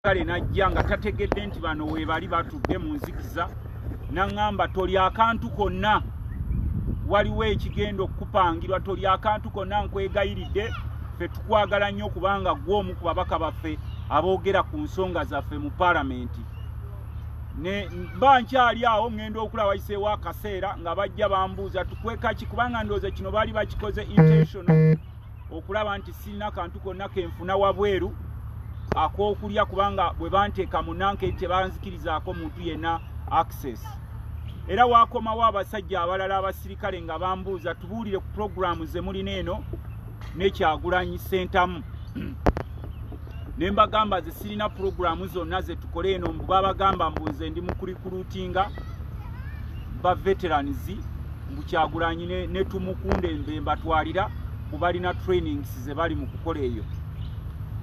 kale najja nga tategedde nti bano we bali batudde mu nzikiza n'angamba toli akantu konna waliwo ekigendo okupangirwa toli akantu konna nkwegayiridde ffe tukwagala nnyo kubanga gw'omu ku babaka baffe aboogera ku nsonga zaffe mu paalamenti ne mba nkyali awo ngenda okulaba wayiseewo akaseera nga bajja bambuuza tukweka ki kubanga ndowooza kino baali bakikoze intentional okulaba nti sirina kantu konna kenfuna wabweru akokulya kubanga bwe banteeka mu nanke tebanzikirizaako muntu yenna access. Era wakomawo abasajja abalala abasirikale nga bambuuza tubuulire ku programu ze mulina eno n'ekyagulanyi sentamu ne mbagamba ze sirina programu zonna ze tukole eno babagamba mbuuze ndi mu kurikulutinga ba veterans mu Kyagulanyi ne tumukunde mbe mbatwalira kubalina trainings ze bali mu kukola eyo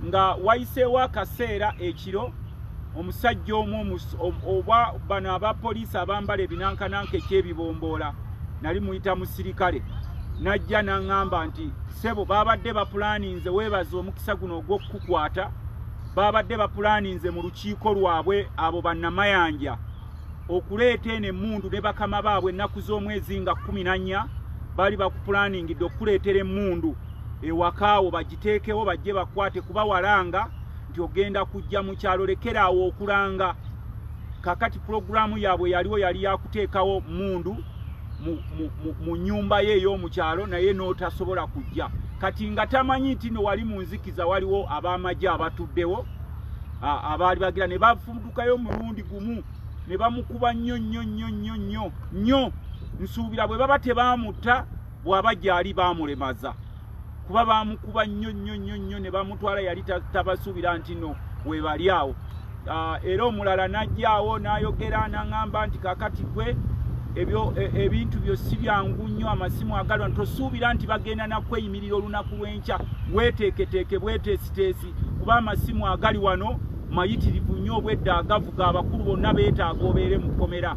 nga wayiseewo akaseera ekiro omusajja omu oba bano abapoliisi abambala ebinankananka ekyebibomboola nali muyita musirikale najja n'aŋŋamba nti sebo babadde bapulaninze weebaza omukisa guno ogw'okukukwata babadde bapulaninze mu lukiiko lwabwe abo bannamayanja okuleeta eno emmundu ne bakama baabwe ennaku z'omwezi nga 14 bali bakupulaningidde okuleetera emmundu ewakaawo bagiteekewo bajje bakwate kuba walanga nti ogenda kujja mu kyalo lekeraawo okulanga kakati programu yaabwe yaliwo yali yakuteekawo mundu mu nyumba ye ey'omu kyalo naye n'otasobola kujja kati nga tamanyi nti no wali mu nzikiza waliwo ab'amagye abatuddewo abaali bagira ne bafudukayo mulundi gumu ne bamukuba nnyo nsuubira bwe baba tebaamutta bw'aba gyali baamulemaza kuba bamukuba nnyo ne bamutwala yali tabasuubira nti no we bali awo. Era omulala najjaawo n'ayogera n'aŋŋamba nti kakati gwe ebintu byo si byangu nnyo amasimu agalwa tosuubira nti bagenda nakweyimirira olunaku lw'enkya weeteeketeeke bweteesiteesi kuba amasimu agali wano mayitirivu nnyo obwedda agavuga abakulu bonna beetaaga obeere mu Komera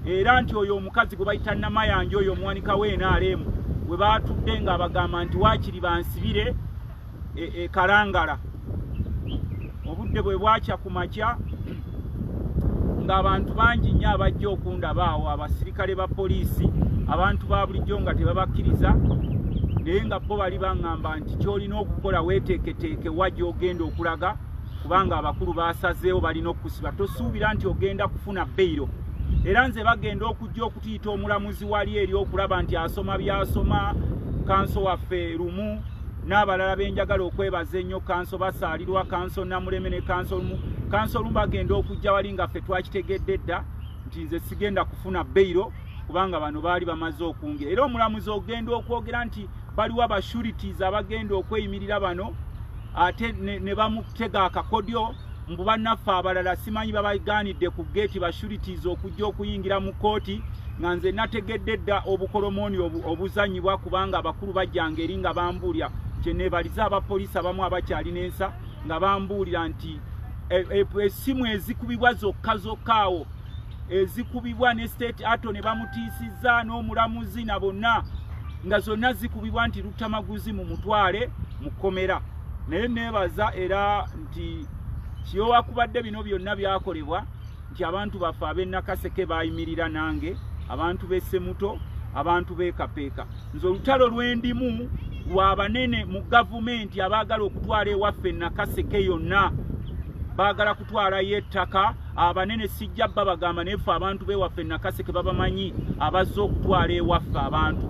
era nti oyo omukazi gwe bayita Namayanja oyo omuwanika w'Enaalemu bwe baatudde nga bagamba nti waakiri bansibire Kalangala obudde bwe bwakya ku makya ng'abantu bangi nnyo abajja okundaba awo abasirikale ba poliisi abantu ba bulijjo nga tebabakkiriza naye nga bo bali baŋŋamba nti ky'olina okukola weeteeketeeke wajja ogenda okulaga kubanga abakulu baasazeewo balina okukusiba tosuubira nti ogenda kufuna beyiro era nze bagenda okujja okutiita omulamuzi wali eri okulaba nti asoma byasoma kanso waffe lumu n'abalala benjagala okwebaza ennyo kanso basaalirwa kanso Namuleme ne kanso lumu bagenda okujja wali nga ffe twakitegedde dda nti nze sigenda kufuna beyiro kubanga bano baali bamaze okungira era omulamuzi ogenda okwogera nti baliwo abashurities abagenda okweyimirira bano ate ne bamutega akakodyo mbu bannaffe abalala simanyi babaganidde ku geeti bashurities okujja okuyingira mu kooti nga nze nategedde dda obukolomooni obuzanyibwa kubanga abakulu bajjanga eri nga bambuulira kyeneebaliza abapoliisi abamu abakyali n'ensa nga bambuulira nti essimu ezikubibwa zokka awo ezikubibwa ne state ato ne bamutiisizza n'omulamuzi na bonna nga zonna zikubibwa nti Lutamaguzi mu mutwale mu Komera naye neebaza era nti kyowakubadde bino byonna byakolebwa nti abantu baffe ab'Enakaseke bayimirira nange abantu b'Essemuto abantu b'Ekapeeka nze olutalo lwendimu lw'abanene mu gavumenti abaagala okutwala ewaffe Nakaseke yonna baagala kutwalayo ettaka abanene sijja bba bagamba naye ffe abantu b'ewaffe Nakaseke babamanyi abazze okutwala ewaffe abantu.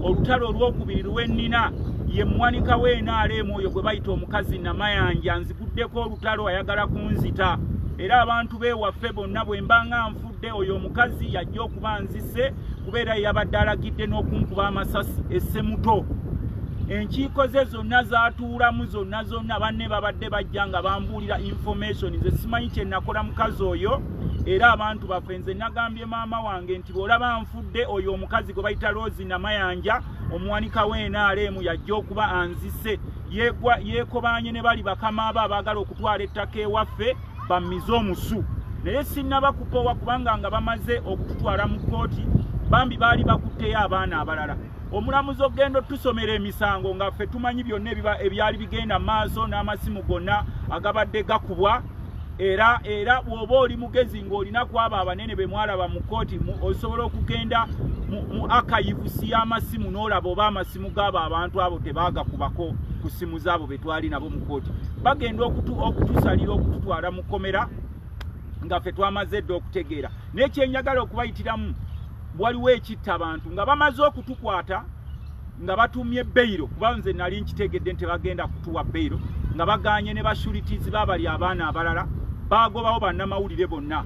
Olutalo olwokubiri lwennina ye muwanika w'Enaalemu oyo gwe bayita omukazi Namayanja nziguddeko olutalo ayagala kunzita era abantu b'ewaffe bonna bwe mbanga nfudde oyo omukazi yajja okuba nzise kubeera yabadde alagidde n'okunkuba amasasi Essemuto. Enkiiko ze zonna zaatuulamu zonna banne babadde bajja nga bambuulira information nze simanyi kye nakola mukazi oyo era abantu baffe nze nagambye maama wange nti bw'olaba nfudde oyo omukazi gwe bayita Rose Namayanja omuwanika w'Enaalemu yajja okuba anzise yeekobanye ne bali bakama abo abaagala okutwala ettaka ewaffe bammize omusu naye sinnabakupowa kubanga nga bamaze okututwala mu kooti bambi baali bakutteyo abaana abalala omulamuzi ogenda tusomera emisango nga ffe tumanyi byonna ebyali bigenda maaso n'amasimu gonna agabadde gakubwa era bwoba oli mugezi ng'olina kwaba abanene be mwalaba mu kooti osobola okugenda mu akayivusi y'amasimu n'olaba oba amasimu g'abo abantu abo tebaagakubako ku ssimu zaabo be twali nabo mu kooti. Bagenda okutusalira okututwala mu Komera nga ffe twamaze dda okutegeera. N'ekyenjagala okubayitiramu, waliwo ekitta abantu nga bamaze okutukwata nga batumye beyiro, kuba nze nali nkitegedde nti bagenda kutuwa beyiro, nga baganye ne bashuritizi babali abaana abalala, bagobawo bannamawulire bonna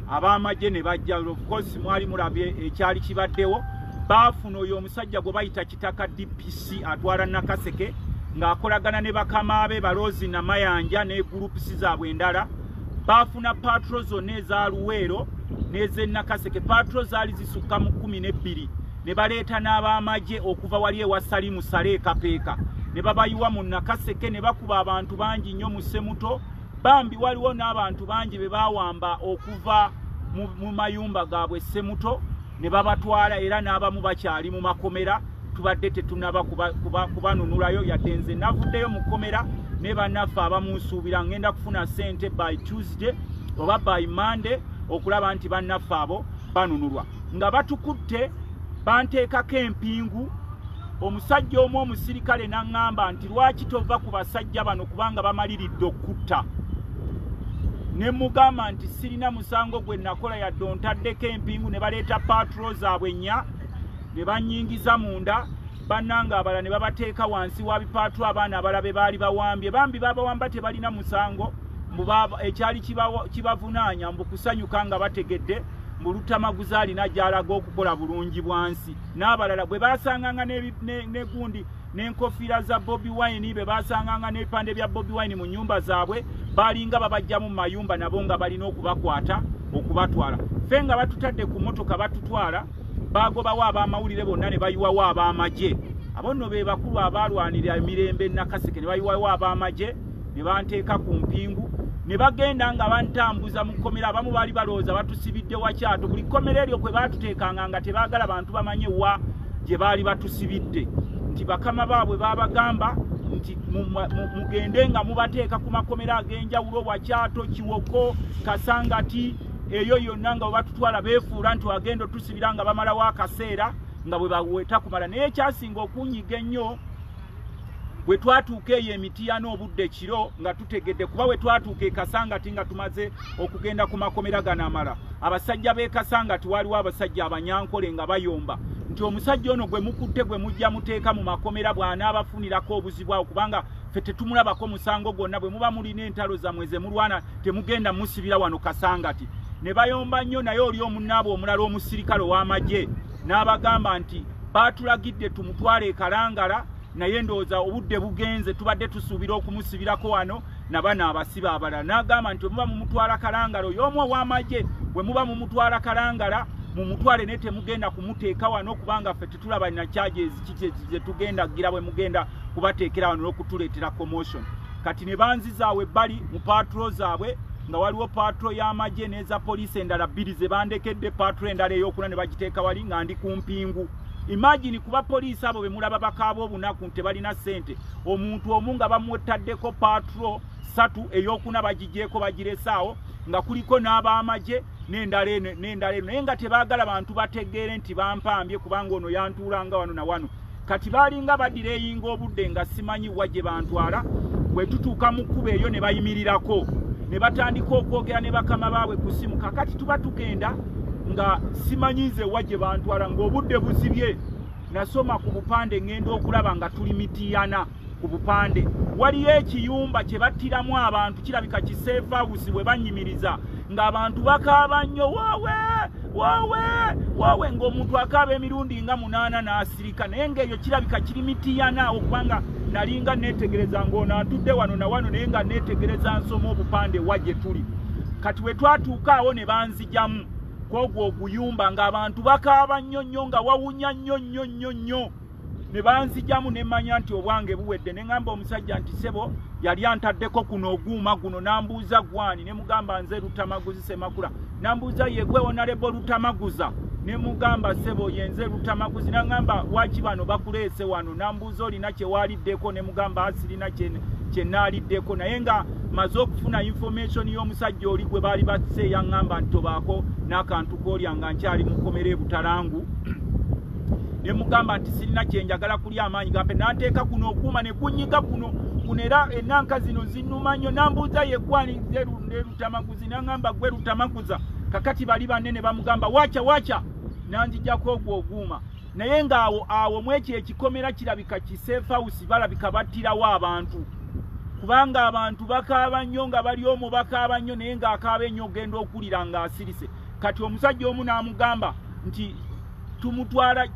ab'amagye ne bajja. Of course mwali mulabye ekyali kibaddewo. Baafuna oyo omusajja gwe bayita Kitaka DPC atwala Nakaseke ng'akolagana ne bakama be Balozi na Mayanja ne gurupusi zaabwe endala. Baafuna patro zonna eza Luweero n'ez'e Nakaseke. Patro zaali zisukka mu 12 ne baleeta n'ab'amagye okuva wali ewa Salimu Sale Kapeeka ne babayiwa mu Nakaseke ne bakuba abantu bangi nnyo mu Ssemuto. Bambi waliwo n'abantu bangi be baawamba okuva mu mayumba gaabwe Ssemuto ne babatwala, era n'abamu bakyali mu Makomera. Tubadde tetunaba kubanunulayo yadde nze navuddeyo mu Komera ne bannaffe abamunsuubira ngenda kufuna ssente by Tuesday oba by Monday okulaba nti bannaffe abo banunulwa. Nga batukutte banteekako empingu. Omusajja omu omusirikale n'aŋŋamba nti lwaki tova ku basajja bano kubanga bamaliridde okutta. Ne mugamba nti sirina musango gwe nakola yadde ontaddeko empingu. Ne baleeta patro zaabwe nnya ne banyingiza munda. Bannanga abalala ne babateeka wansi wa bipatro abaana abalala be baali bawambye. Bambi babawamba tebalina musango, ekyali kibavunaanya mbu kusanyuka nga bategedde mu Lutamaguzi alina gy'alaga okukola bulungi bwansi. N'abalala bwe baasanganga ne gundi n'enkofiira za Bobi Wine, be baasanganga n'ebipande bya Bobi Wine mu nnyumba zaabwe, baalinga babajja mu mayumba nabo nga balina okubakwata okubatwala. Ffe nga batutadde ku mmotoka batutwala, bagobawo ab'amawulire bonna ne bayiwawo ab'amagye. Abo nno be bakulu abaalwanirira emirembe Nakaseke ne bayiwawo ab'amagye ne banteeka ku mpingu ne bagenda nga bantambuza mu Komera. Abamu baali balowooza batusibidde Wakyato. Buli Komera eryo kwe baatuteekanga nga tebaagala bantu bamanye wa gye baali batusibidde, nti bakama baabwe babagamba nti mugende nga mubateeka ku makomera ag'enjawulo, Wakyato, Kiwoko, Kasangati, eyo yonna nga bwe batutwala beefuula nti wagenda otusibira nga bamalawo akaseera nga bwe baweta kumala. Naye ekyasinga okunyiga ennyo bwe twatuuka eyo emitiya n'obudde kiro nga tutegedde, kuba bwe twatuuka e Kasangati nga tumaze okugenda ku makomera gano amala, abasajja b'e Kasangati waliwo abasajja abanyankole nga bayomba nti omusajja ono gwe mukutte gwe mujja muteeka mu makomera bw'anaabafunirako obuzibu awo, kubanga ffe tetumulabako musango gwonna. Bwe muba mulina entalo zammwe ze mulwana temugenda musibira wano Kasangati. Ne bayomba nnyo. Naye oli omunnaabwe omulala omusirikale ow'amagye n'abagamba nti baatulagidde tumutwale e Kalangala, naye ndowooza obudde bugenze, tubadde tusuubira okumusibirako wano nabana abasiba abalala. N'agamba nti bwe muba mumutwala Kalangala, oyo omu ow'amagye bwe muba mumutwala Kalangala mumutwale ne temugenda kumuteeka wano, kubanga ffe tetulaba na charges kiki ze tugenda gira bwe mugenda kubateekera wano n'okutuleetera commotion. Kati ne banzizaawe ebbali mu patro zaabwe, nga waliwo patro y'amagye n'eza poliisi endala bbiri ze bandekedde, patro endala ey'okuna ne bagiteeka wali nga ndi ku mpingu. Imagine kuba poliisi abo be mulaba bakaaba obunaku nti tebalina ssente, omuntu omu nga bamwetaddeko patro 3 ey'okuna bagigyeko bagiresaawo nga kuliko n'ab'amagye n'endala eno naye nga tebaagala bantu bategeere nti bampambye kubanga ono yantuulanga wano na wano. Kati baalinga badireyinga obudde nga simanyi wa gye bantwala. Bwe tutuuka mu kkubo eyo ne bayimirirako ne batandika okwogera ne bakama baabwe ku ssimu. Kakati tuba tugenda nga simanyize wa gye bantwala ng'obudde buzibye. Nasoma ku bupande ngenda okulaba nga tuli mitiyana ku bupande. Waliyo ekiyumba kye battiramu abantu, kirabika ki safe house bwe banyimiriza ng'abantu bakaaba nnyo waawe ng'omuntu akaaba emirundi nga 8 n'asirika. Naye ng'eyo kirabika kiri mitiyana okubanga nalinga neetegereza ng'ono atudde wano na wano naye nga neetegereza nsoma obupande wa gye tuli. Kati we twatuuka awo ne banzijamu kwogwo oguyumba ng'abantu bakaaba nnyo nga wawunya nnyo. Ne banzijamu ne manya nti obwange buwedde. Ne ngamba omusajja nti sebo yali antaddeko kuno oguuma guno. Nambuuza gwani, ne mugamba nze Lutamaguzi Semakula. Nambuuza ye gwe Honorable Lutamaguza. Ne mugamba sebo yenze Lutamaguzi. Nangamba waki bano bakuleese wano. Nambuuza olina kye waliddeko, ne mugamba asirina kye kyenaliddeko naye nga maze okufuna information y'omusajja oli gwe baali basse yaŋŋamba nti tobaako n'akantu koolya nga nkyali mu Komera e Butalangu ne mugamba nti sirina kyenjagala kulya amaanyi gampe n'ateeka kuno okuuma ne gunyiga kuno era enanka zino zinnuma nnyo nambuuza yeggwani ne Lutamaguzi n'aŋŋamba gwe Lutamaguza kakati bali banne ne bamugamba wacha nanjijjako ogwo oguuma naye ng'awo mwekyo ekikomera kirabika kiseefa house balabika battirawo abantu kubanga abantu bakaaba nnyo nga bali omwo bakaaba nnyo naye ng'akaaba ennyo ogenda okulira ng'asirise kati omusajja omu n'amugamba nti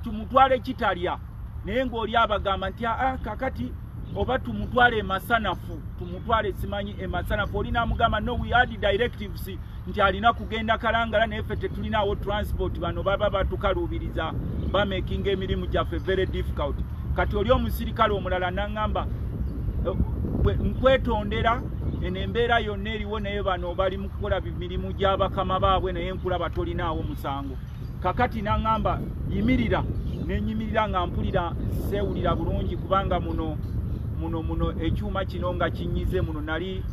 tumutwale kitalya naye ng'oli abagamba nti kakati oba tumutwale emasanafu tumutwale simanyi emasanafu oli n'amugamba no we had directives nti alina kugenda Kalangala naye ffe tetulinaawo transport bano baba batukaluubiriza bamakinga emirimu gyaffe very difficult kati oli omusirikale omulala n'aŋŋamba nkwetondera eno embeera yonna eriwo naye bano bali mu kukola mirimu gy'abakama baabwe naye nkulaba tolinaawo musango kakati n'aŋŋamba yimirira nenyimirira nga mpulira seewulira bulungi kubanga muno ekyuma kino nga kinyize muno nali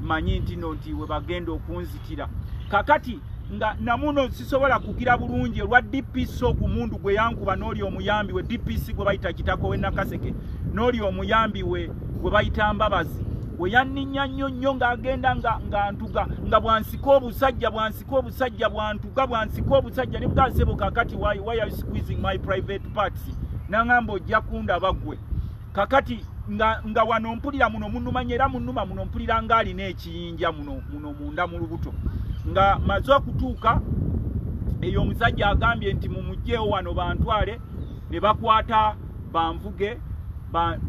manyi nti we bagenda okunzitira kakati nga namuno sisobola kugira bulungi olwa DPC ogumundu gwe yankuba n'oli omuyambi we DPC gwe bayita Kitako we Nakaseke n'oli omuyambi we gwe bayita Mbabazi we yanninya nnyo ng'agenda nga ntuga nga bwansika obusajja bwantuga bwansika obusajja ne bwasebo kakati why are you squeezing my private parts n'aŋŋamba ojja kundaba gwe kakati nga wano mpulira muno munumanya era munuma muno mpulira ng'alina ekiyinja muno munda mu lubuto nga maze okutuuka eyo omusajja agambye nti mumugjeewo wano bantwale ne bakwata banvuge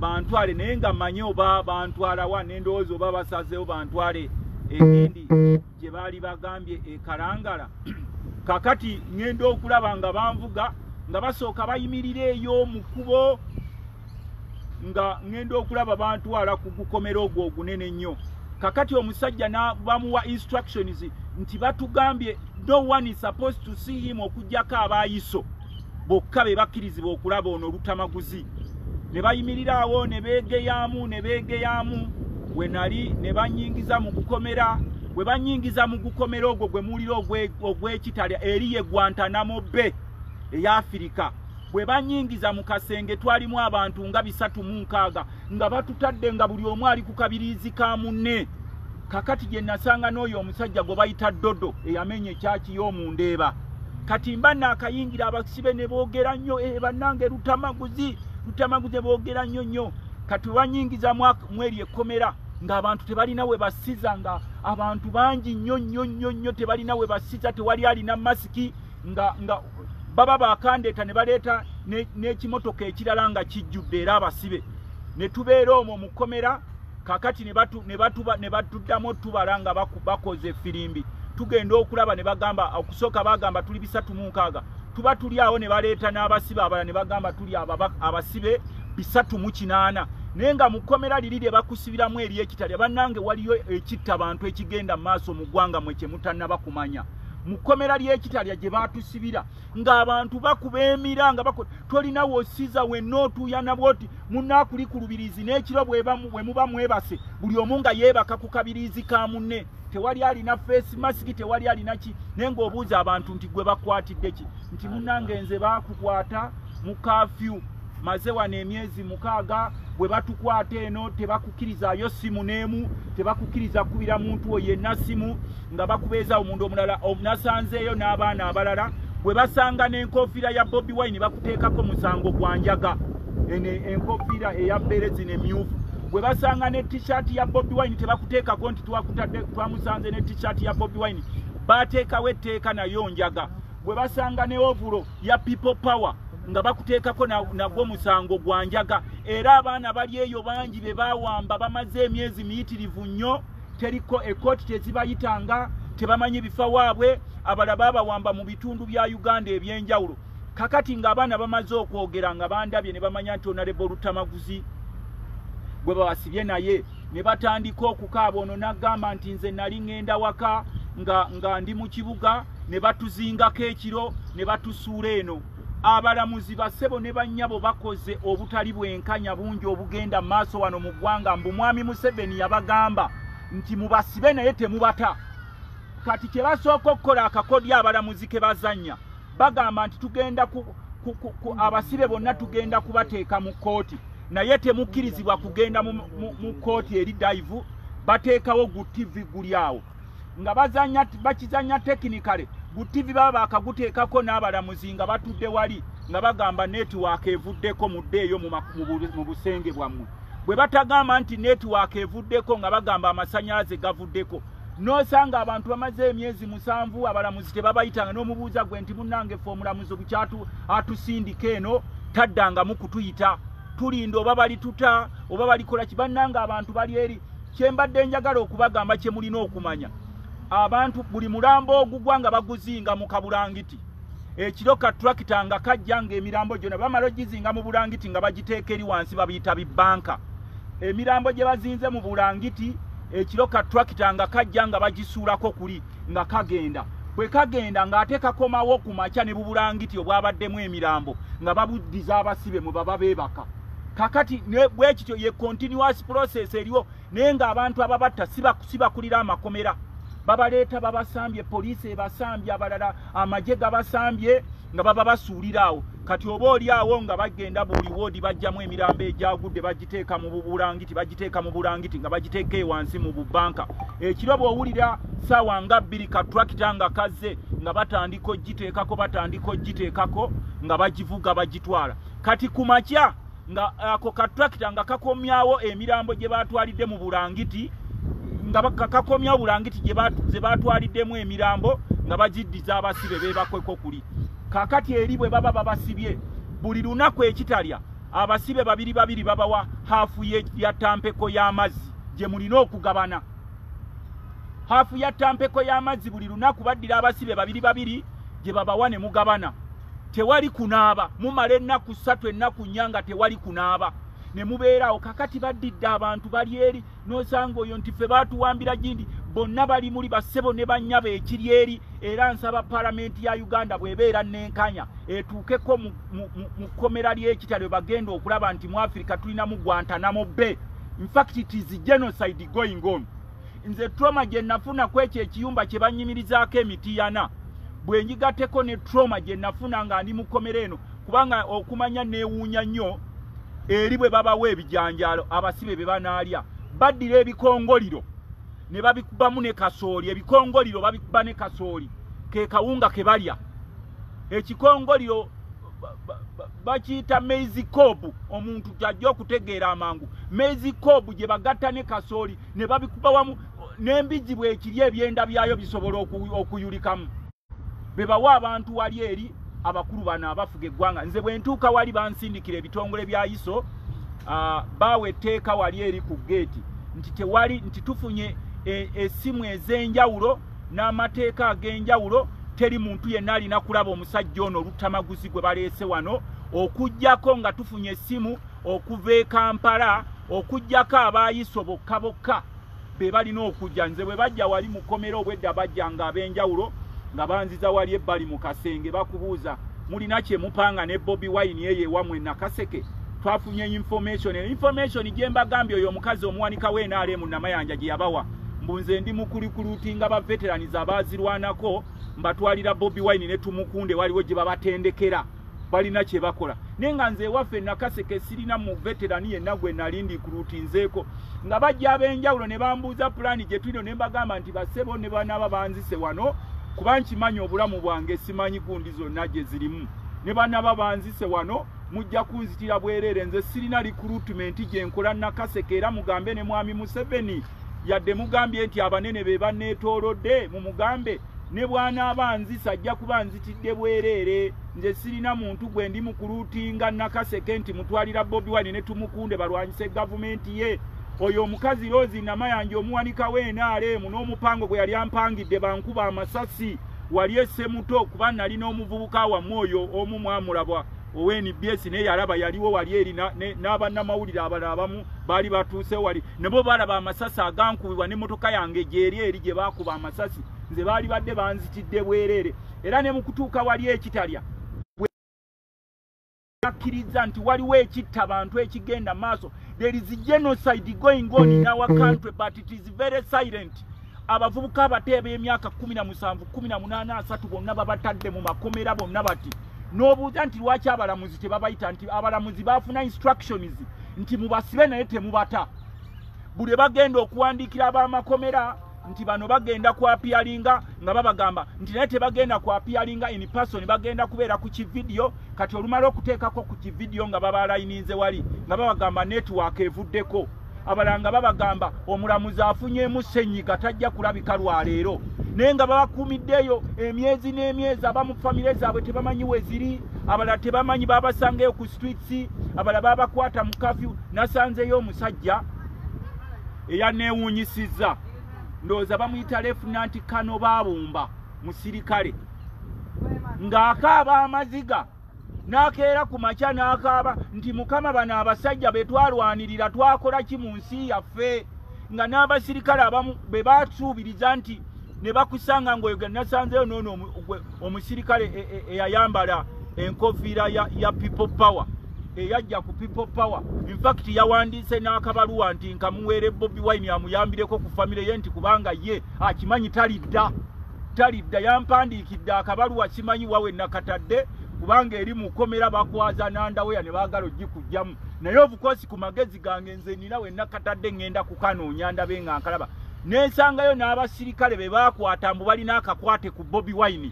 bantwale naye nga manye oba bantwala wa n'endowooza oba basazeewo bantwale egendi gye baali bagambye e Kalangala kakati ngenda okulaba nga banvuga nga basooka bayimirira eyo mu kkubo nga ngenda okulaba bantwala ku gukomera ogwo ogunene nnyo kakati omusajja bamuwa instructions nti batugambye no one is supposed to see him okujjako abaayiso bokka be bakkirizibwa okulaba ono Lutamaguzi ne bayimirira awo ne beegeyaamu we nali ne banyingiza mu gukomera bwe banyingiza mu gukomera ogwo gwe muulira ogw'ekitalya eri ye Guantanamo Bay eya Afirika bwe banyingiza mu kasenge twalimu abantu nga 306 nga batutadde nga buli omu ali ku kabirizi ka munne kakati gye nasanga n'oyo omusajja gwe bayita Dodo eyamenya ekyaki y'omundeeba kati mba naakayingira abasibe ne boogera nnyo bannange Lutamaguzi boogera nnyo kati banyingiza mweri ekkomera ng'abantu tebalina we basiza nga abantu bangi nnyo tebalina we basiza tewali alina masiki nga baba bakandeeta ne baleeta n'ekimotoka ekirala nga kijjudde era abasibe ne tubeera omwo mu kkomera kakati ne batuddamu tubala nga bakoze effirimbi tugenda okulaba ne bagamba okusooka bagamba tuli 306 tuba tuli awo ne baleeta n'abasibe abalala ne bagamba tuli abasibe 308 naye nga mu kkomera liri lye bakusibiramu eri ekitalya bannange waliyo ekitta abantu ekigenda mu maaso mu ggwanga mwe kye mutannaba kumanya mu kkomera ly'ekitalya gye baatusibira ng'abantu bakuba emira nga tolina wosiza wenna otuuya nabwo oti munnaakuli ku lubirizi n'ekiro bwe muba mwebase buli omu nga yeebaka ku kabirizi ka munne tewali alina face mask tewali alina ki naye ng'obuuza abantu nti gwe bakwatidde ki nti munnange nze baakukwata mu kafyu maze wano emyezi 6 bwe batukwata eno tebakukirizaayo simu n'emu tebakukkiriza kubira muntu oyo yenna simu nga bakubeeza omuntu omulala omunasanzeeyo n'abaana abalala bwe basanga n'enkofiira ya Bobi Wine bakuteekako musango gwa njaga enkofiira eya berezi n'emyufu bwe basanga ne t-shirt ya Bobi Wine tebakuteekako nti twamusanze ne t-shirt ya Bobi Wine bateekawo etteeka nayo njaga bwe basanga ne ovulo ya People Power nga bakuteekako nagwo musango gwa njaga era abaana bali eyo bangi be bawamba bamaze emyezi miyitirivu nnyo teriko ekoti tezibayitanga tebamanyi bifa waabwe abalaba bawamba mu bitundu bya Uganda ebyenjawulo kakati ng'abaana bamaze okwogera nga bandabye ne bamanya nti Honorable Lutamaguzi gwe bawasibye naye ne batandika okukaaba ono n'agamba nti nze nali ngenda waka nga ndi mu kibuga ne batuzingako ekiro ne batusuula eno abalamuzi basebo ne bannyabo bakoze obutali bwenkanya bungi obugenda maaso wano mu ggwanga mbu mwami Museveni yabagamba nti mubasibe naye temubata. Kati kye basooka okukola akakodya abalamuzi ke bazannya bagamba nti tugenda abasibe bonna tugenda kubateeka mu kkooti naye temukkirizibwa kugenda mu kkooti eri dive bateekawo gu TV guli awo nga bakizanya tekinikale gu TV baba bakaguteekako n'abalamuzi nga batudde wali nga bagamba network evuddeko muddeeyo mu busenge bwammwe bwe batagamba nti network evuddeko nga bagamba amasannyalaze gavuddeko nosanga abantu bamaze emyezi 7 abalamuzi tebabayitanga n'omubuuza gwe nti munnange ffe omulamuzi bukyatu atusindika eno taddanga mu kutuyita tulinda oba bali tuta oba balikola kibannanga abantu bali eri kyembadde njagala okubagamba kye mulina okumanya abantu buli mulambo ogugwa nga baguzinga mu kabulangiti ekiro ka tractor nga kajja nga emirambo gyonna bamala ogizinga mu bulangiti nga bagiteeka eri wansi babiyita bibanka emirambo gye bazinze mu bulangiti ekiro ka tractor nga kajja nga bagisuulako kuli nga kagenda bwe kagenda ng'ate kakomawo ku makya ne bubulangiti obwabaddemu emirambo nga babuddiza abasibe mu baba beebaka kakati bwe kityo ye continuous process eriwo naye ng'abantu ababatta sibakulira amakomera babaleeta babasambye poliisi ebasambye abalala amagye gabasambye nga baba basuuliraawo kati oba oli awo nga bagenda buli woodi bajjamu emirambo egyagudde bagiteeka mu bulangiti nga bagiteeka ewansi mu bubanka ekiro bw'owulira ssaawa nga 2 ka tractor nga kazze nga batandika ogiteekako nga bagivuga bagitwala kati ku makya nga ako ka tractor nga kakomyawo emirambo gye batwalidde mu bulangiti nga kakomyawo bulangiti ze batwaliddemu emirambo nga bagiddiza abasibe beebakweko kuli kakati eri bwe baba babasibye buli lunaku ekitalya abasibe babiri babawa haafu ya tampeko y'amazzi gye mulina okugabana haafu ya tampeko y'amazzi buli lunaku baddira abasibe babiri gye babawa ne mugabana tewali kunaaba mumala ennaku 3 ennaku 4 nga tewali kunaaba ne mubeerawo kakati baddidde abantu bali eri n'osanga oyo nti ffe baatuwambira gindi bonna bali muli bassebo ne bannyabo ekiri eri era nsaba palamenti ya Uganda bw'ebeera nenkanya etuukeko mu kkomera ly'ekitalo bagenda okulaba nti mu Africa tulina mu Guantanamo Bay. In fact it is genocide going on. Nze trauma gye nafuna kwekyo ekiyumba kye bannyimirizaako emiti yana bwe njigatteko ne trauma gye nafuna nga ndi mu kkomera eno kubanga okumanya neewuunya nnyo eri bwe babawa ebijanjaalo abasibe be banaalya baddira ebikongoliro ne babikubamu ne kasooli ebikongoliro babikuba ne kasooli ke kawunga ke balya ekikongoliro bakiyita maize cob omuntu tajja okutegeera amangu maize cob gye bagatta ne kasooli ne babikuba wamu n'embiji bwe ekiri ebyenda byayo bisobola okuyulikamu bebawa abantu wali eri abakulu bano abafuga eggwanga nze bwe ntuuka wali bansindikira ebitongole bya ISO baawe etteeka wali eri ku geeti nti tufunye essimu ez'enjawulo n'amateeka ag'enjawulo teri muntu yenna alina kulaba omusajja ono Lutamaguzi gwe baleese wano okuggyako nga tufunye essimu okuva e Kampala okuggyako abaayiso bokka be balina okujja nze bwe bajja wali mu kkomera obwedda bajjanga ab'enjawulo nga banziza wali ebbali mu kasenge bakubuuza mulina kye mupanga ne Bobi Wine yeye wamwe nakaseke twafunye information gye mbagambye oyo omukazi omuwanika w'NRM Namayanja gye yabawa mbunze ndi mukulikulutinga ba veterans abaazirwanako mbatwalira Bobi Wine ne tumukunde waliwo gye babatendekera balina kye bakola nenga nze waffe nakaseke sirina mu veteran yenna gwe nalindi kulutinzeeko nga bajja ab'enjawulo ne bambuuza pulani gye tulino ne mbagamba nti bassebo ne banaaba banzise wano kuba nkimanyi obulamu bwange simanyi gundi zonna gye zirimu ne banaaba banzise wano mujja kunzitira bwereere nze sirina recruitment gye nkola nakaseke era mugambe ne mwami Museveni yadde mugambye nti abanene be banneetoolodde mu mugambe ne bw'anaaba nzisa ajja kuba nzitidde bwereere nze sirina muntu gwe ndi mukulutinga nakaseke nti mutwalira Bobi Wine ne tumukunde balwanyise gavumenti ye oyo omukazi Rozi Namayanja omuwanika w'NRM n'omupango gwe yali ampangidde bankuba amasasi wali essemuto kuba nali n'omuvubuka wammwe oyo omu mwamulabwa ONBS ne yalaba yaliwo wali eri n'abannamawulire abalala abamu baali batuuse wali nebo balaba amasasi agankubibwa n'emmotoka yange gyeri eri gye baakuba amasasi nze baali badde banzitidde bwereere era ne mu kutuuka wali ekitalya bakkiriza nti waliwo ekitta abantu ekigenda maaso. There is genocide going on in our country, but it is very silent. Abavubuka abateeba emyaka 17 18 30 bonna babatadde mu makomera bonna bati n'obuuza nti lwaki abalamuzi tebabayita nti abalamuzi bafuna instructions nti mubasibe naye temubata. Buli bagenda okuwandiikira ab'amakomera nti bano bagenda ku appearinga nga babagamba nti naye tebagenda ku appearinga in person, bagenda kubeera ku kividiyo. Kati olumala okuteekako ku kividiyo nga babalayinize wali nga babagamba network evuddeko. Abalanga babagamba omulamuzi afunyeemu ssenyiga tajja kulabika lwaleero, naye nga babakuumiddeyo emyezi n'emyezi. Abamu famire zaabwe tebamanyi we ziri, abalala tebamanyi babasangeyo ku streets, abalala babakwata mu kafyu. Nasanzeyo omusajja eyaneewuunyisizza, ndowooza bamuyita Lieutenant Kano Baabumba musirikale, ng'akaaba amaziga n'akeera ku makya n'akaaba nti Mukama bano abasajja be twalwanirira twakola ki mu nsi yaffe, nga n'abasirikale abamu be basuubiriza nti ne bakusanga ng'oyogera. Nasanzeyo noono omusirikale eyayambala enkofiira ya people power, eyajja ku people power. In fact yawandiise n'akabaluwa nti nkamuweere Bobi Wine amuyambireko ku famire ye nti kubanga ye akimanyi talidda. Yampandiikidde akabaluwa simanyi wawe nakatadde kubanga eri mu Komera bakwaza nandaweya ne baagala ogikujjamu, naye obukosi ku magezi gange nze nina we nakatadde ngenda kukanoonya ndabe nga nkalaba. Nensangayo n'abasirikale be baakwata mbu balina akakwate ku Bobi Wine,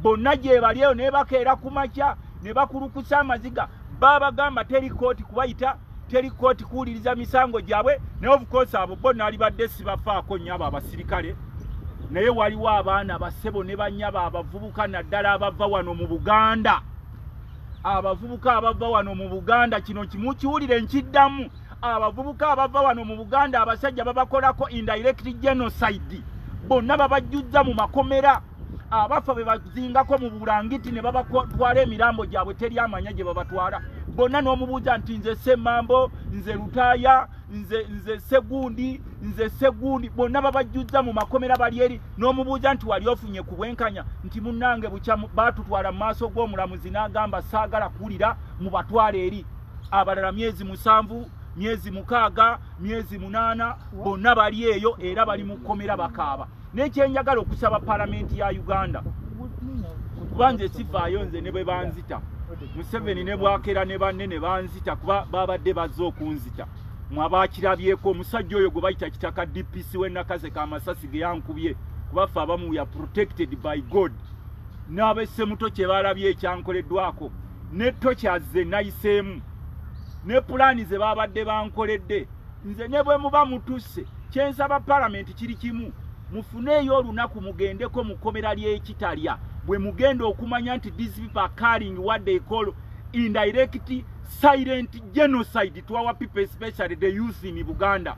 bonna gye balieyo ne bakeera ku makya ne bakulukusa amaziga. Babagamba teri kooti kubayita, teri kooti kuwuliriza misango gyabwe, naye obukosi abo bonna alibadde sibafaako nnyo abo abasirikale. Naye waliwo abaana basebo ne bannyaba abavubuka naddala abava wano mu Buganda. Abavubuka abava wano mu Buganda, kino kimukiwulire nkiddamu. Abavubuka abava wano mu Buganda abasajja babakolako indirect genocide, bonna babajjuzza mu makomera. Abafa be bazingako mu Bulangiti ne babatwala emirambo gyabwe teri amanya gye babatwala. Bonna n'omubuuza nti nze Semmambo, nze Lutaaya, nze Segundi, bonna babajjuzza mu makomera bali eri. N'omubuuza nti wali ofunye ku bwenkanya nti munnange bukya baatutwala mu maaso g'omulamuzi n'agamba saagala kuwulira mu batwala eri. Abalala myezi 7, myezi 6, myezi 8, bonna bali eyo era bali mu Komera bakaaba. Nekyenjagala okusaba Palamenti ya Uganda kubanze sifaayo nze ne bwe banzita Museveni ne Bwakera ne banne ne banzita kuba babadde bazze okunzita. Mwabakirabyeko omusajja oyo gwe bayita kitaka DPC w'Enakaze Kamasasi ge yankubye kubafa abamu ya protected by God. N'abesse muto kye balabye ekyankoleddwako ne tokyaze nayiseemu ne pulaani ze babadde bankoledde. Nze ne bwe muba mutuse kyensaba Palamenti kiri kimu, mufuneeyo olunaku mugendeko mu Komera ly'ekitalya bwe mugenda okumanya nti these people are carrying what they call indirect silent genocide to our people, especially the youth in Uganda.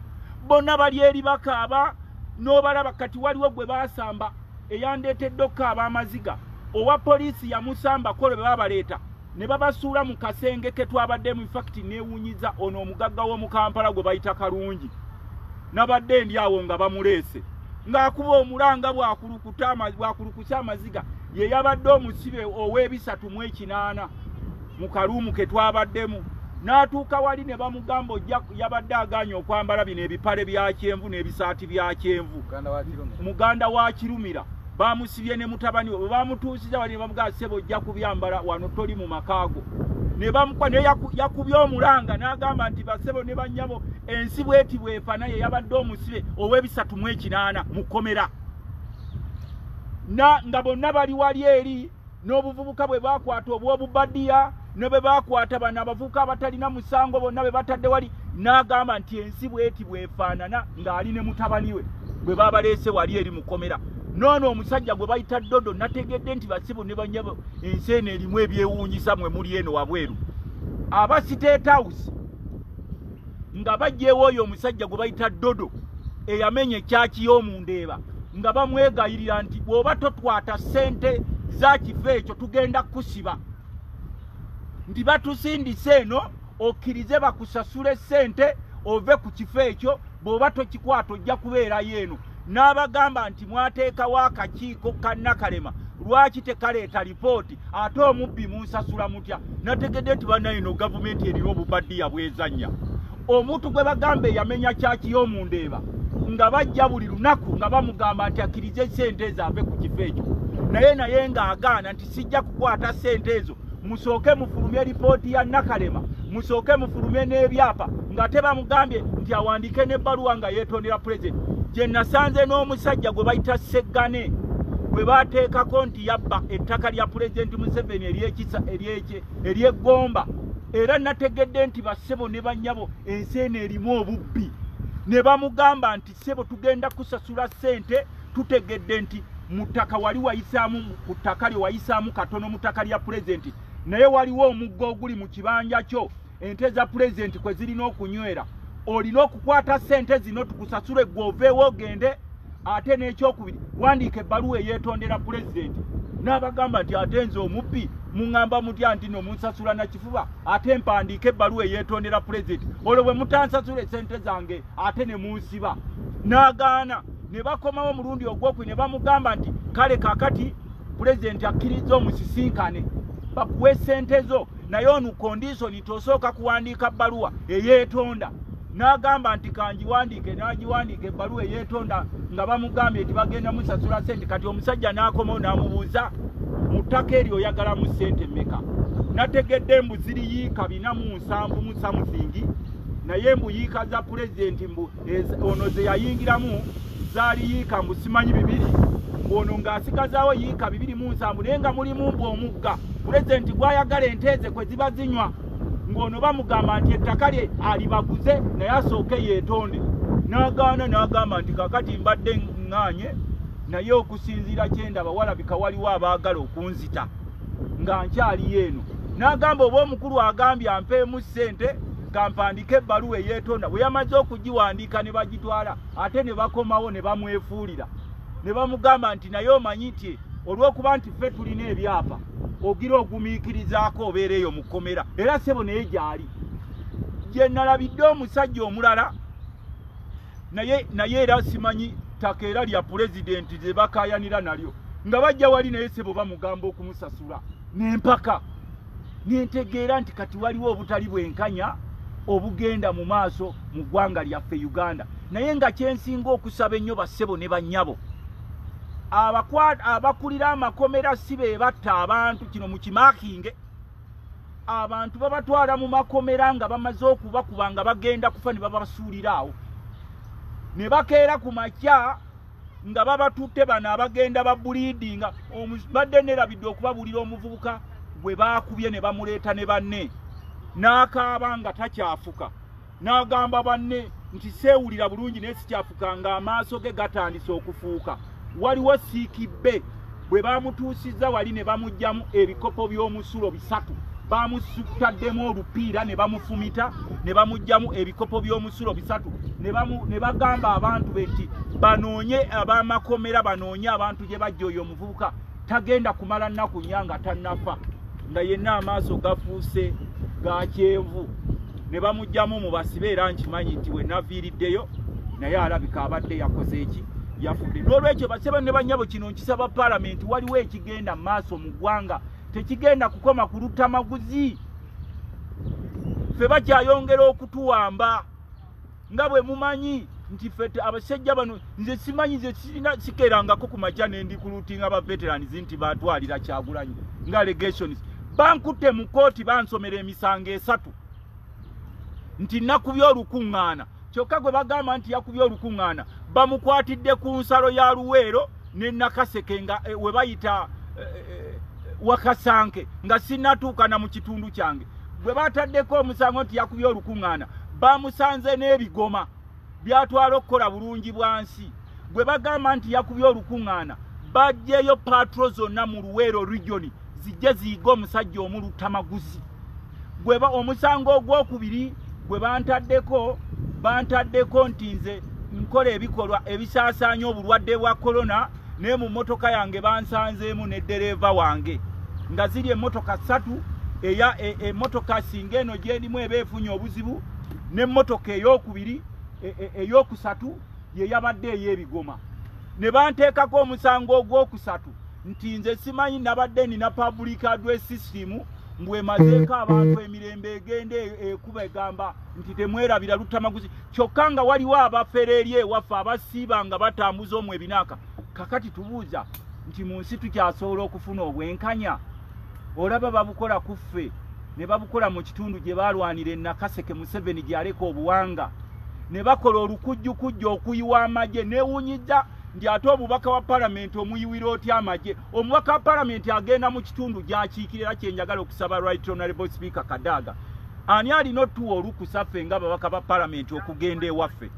Bonna bali eri bakaaba n'obalaba. Kati waliwo gwe baasamba eyandeetedde okukaaba amaziga, owa poliisi yamusamba kole be babaleeta ne babasuula mu kasenge ke twabaddemu. In fact neewunyiza ono omugagga w'omu Kampala gwe bayita Kalungi, nabadde ndi awo nga bamuleese ng'akuba omulanga bwakulukusa amaziga. Ye yabadde omusibe ow'ebisatu mu kaluumu ke twabaddemu. N'atuuka wali ne bamugamba yabadde aganya okwambala bino ebipale bya kyenvu n'ebisaati bya kyenvu. Muganda wa Kirumira bamusibye ne mutabani we bamutuusiza wali ne bamugamba ssebo ojja kubyambala wano toli mu makaago. Ne bamukwa ne yakubye omulanga n'agamba nti basebo ne bannyabo ensi bweti bwefa, naye yabadde omusibe ow'ebisatu mu 8 mu Komera. Nga bonna bali wali eri n'obuvubuka bwe bakwata obw'obubadiya ne bwe bakwata bano abavubuka abatalina musango bonna be batadde wali. N'agamba nti ensi bweti bwefaanana ng'ali ne mutabani we bwe babaleese wali eri mu Komera. Noono omusajja gwe bayita Dodo nategedde nti basibu ne bannyabo ensi eno erimu ebyewuunyisa mwe muli eno wabweru. Aba State House nga bajjeewo oyo omusajja gwe bayita Dodo eyamenya ekyaki y'omundeeba nga bamwegayirira nti bw'oba totwata ssente za kifo ekyo tugenda kusiba, nti batusindise eno okkirize bakusasule ssente ove ku kifo ekyo, bw'oba tokikwata ojja kubeerayo eno. N'abagamba nti mwateekawo akakiiko ka Nakalema lwaki tekaleeta lipooti ate omubbi munsasula mutya nategedde nti bannayino gavumenti erina obubaddiya bwezannya omuntu gwe bagambe yamenya kyaki y'omundeeba nga bajja buli lunaku nga bamugamba nti akkirize sente ezo ave ku kifo ekyo naye ng'agaana nti sijja kukwata sente ezo musooke mufulumye lipooti ya Nakalema musooke mufulumye n'ebyapa nga tebamugambye nti awandiike n'ebbaluwa nga yeetondera pulezidenti gye nasanze n'omusajja gwe bayita Seggane gwe baateekako nti yabba ettaka lya pulezidenti Museveni ery'eggomba era nategedde nti bassebo ne bannyabo ensi eno erimu obubbi ne bamugamba nti ssebo tugenda kusasula ssente tutegedde nti mu ttaka wali wayisaamu ku ttaka lye wayisaamu katono mu ttaka lya pulezidenti naye waliwo omuggo oguli mu kibanja kyo ente za pulezidenti kwe zirina okunywera olina okukwata ssente zino tukusasule gwe oveewo ogende ate n'ekyokubiri wandiika ebbaluwa eyeetondera pulezidenti n'abagamba nti ate nze omubbi muŋŋamba mutya nti no munsasula na kifuba ate mpandiika ebbaluwa eyeetondera pulezidenti olwo bwe mutansasula essente zange ate ne munsiba n'agaana ne bakomawo omulundi ogwokubiri ne bamugamba nti kale kaakati pulezidenti akkiriza omusisinkane bakuwe ssente zo naye onu kondisoni tosooka kuwandiika bbaluwa eyeetonda n'agamba nti kangiwandiike n'agiwandiika ebbaluwa eyeetonda nga bamugambye nti bagenda musasula ssente kati omusajja n'akomawo n'amubuuza mu ttaka eryo oyagalamu ssente mmeka nategedde embu ziri yiika 407 mu samusingi naye embu yiika za pulezidenti ono ze yayingiramu zaali yiika mbu simanyi 2 ono ng'asigazaawo yiika 207 naye nga mulimu mbu omugga pulezidenti gw'ayagala ente ze kwe ziba zinywa ng'ono bamugamba nti ettaka lye alibaguze naye asooke yeetonde n'agaana n'agamba nti kakati mbadde ŋŋaanye naye okusinziira kyendaba walabika waliwo abaagala okunzita nga nkyaliyo eno n'agamba oba omukulu agambye ampeemu ssente kampandika ebbaluwa eyeetonda bwe yamaze okugiwandiika ne bagitwala ate ne bakomawo ne bamwefuulira ne bamugamba nti naye omanyi nti olw'okuba nti ffe tulina ebyapa ogira ogumiikirizaako obeera eyo mu Komera era ssebo naye gyali gye nalabidde omusajja omulala naye era simanyi ttaka era lya pulezidenti ze bakaayanira nalyo nga bajja wali naye ssebo bamugamba okumusasula n'empaka nentegeera nti kati waliwo obutali bwenkanya obugenda mu maaso mu ggwanga lyaffe Uganda naye nga kyensinga okusaba ennyo bassebo ne bannyabo abakulira amakomera si be batta abantu kino mu kimaakinge abantu babatwala mu makomera nga bamaze okubakuba nga bagenda kufa ne babasuulira awo ne bakeera ku makya nga babatutte bano abagenda babuliidinga badde nerabidde okubabuulira omuvubuka bwe baakubye ne bamuleeta ne banne n'akaaba nga takyafuka n'agamba banne nti seewulira bulungi naye sikyafuka ng'amaaso ge gatandise okufuuka waliwo siikibbe bwe bamutuusizza wali ne bamuggyamu ebikopo by'omusulo 3 bamusutaddemu olupiira ne bamufumita ne bamuggyamu ebikopo by'omusulo 3 ne bagamba abantu be nti banoonye ab'amakomera banoonye abantu gye bajja oyo omuvubuka tagenda kumala nnaku nnya nga tannafa nga yenna amaaso gafuuse ga kyenvu ne bamuggyamu mu basibe era nkimanyi nti we naviiriddeyo naye alabika abadde yakoze eki yafudde n'olwekyo basebe ne bannyabo kino nkisaba paalamenti waliwo ekigenda mu maaso mu ggwanga tekigenda kukoma ku Lutamaguzi ffe bakyayongera okutuwamba nga bwe mumanyi nti ffe abasajja bano nze simanyi nze sikerangako ku makya ne ndikulutinga abaveterans nti batwalira Kyagulanyi nga allegations bankutte mu kooti bansomera emisango 3 nti nakubye olukuŋŋaana kyokka gwe bagamba nti yakubye olukuŋŋaana bamukwatidde ku nsalo ya Luweero ne Nakaseke nga we bayita Wakasanke nga sinatuuka na mu kitundu kyange gwe bataddeko omusango nti yakubye olukuŋŋaana bamusanze n'ebigoma byatwala okukola bulungi bwansi gwe bagamba nti yakubye olukuŋŋaana bajjeyo patro zonna mu Luweero region zijje ziyiga omusajja omu Lutamaguzi gwe omusango ogwokubiri gwe bantaddeko nti nze nkola ebikolwa ebisaasaanya obulwadde bwa korona naye mu mmotoka yange bansanzeemu n'eddereeva wange nga ziri emmotoka 3 emmotoka singa eno gyerimu eba efunye obuzibu n'emmotoka eyokubiri eyokusatu ye yabadde ey'ebigoma ne banteekako omusango ogwokusatu nti nze simanyi nabadde nina public address system mbwe mazeeko abantu emirembe egende ekuba egamba nti temwerabira Lutamaguzi kyokka nga waliwo abafereri ewaffe abasiiba nga batambuza omwe ebinaaka. Kakati tubuuza nti mu nsi tukyasobola okufuna obwenkanya? Olaba babukola kuffe ne babukola mu kitundu gye balwanira Nakaseke Museveni gyaleka obuwanga, ne bakola olukujjukujja okuyiwa amagye. Newunyiza nti ate omubaka wa palamenti omuyiwira otya amagye? Omubaka wa palamenti agenda mu kitundu gyakiikirira kyenjagala okusaba Right Honorable Speaker Kadaga. Ani alina otuwa olukusa ffe nga ababaka ba palamenti okugenda ewaffe?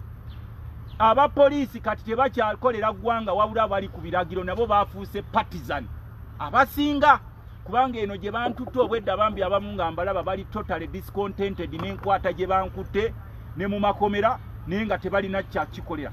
Abapoliisi kati tebakyakolera ggwanga wabula bali ku biragiro, nabo bafuuse partisan abasinga, kubanga eno gye bantutte obwedda bambi abamu nga mbalaba bali totally discontented n'enkwata gye bankutte ne mu makomera naye nga tebalina kyakikolera.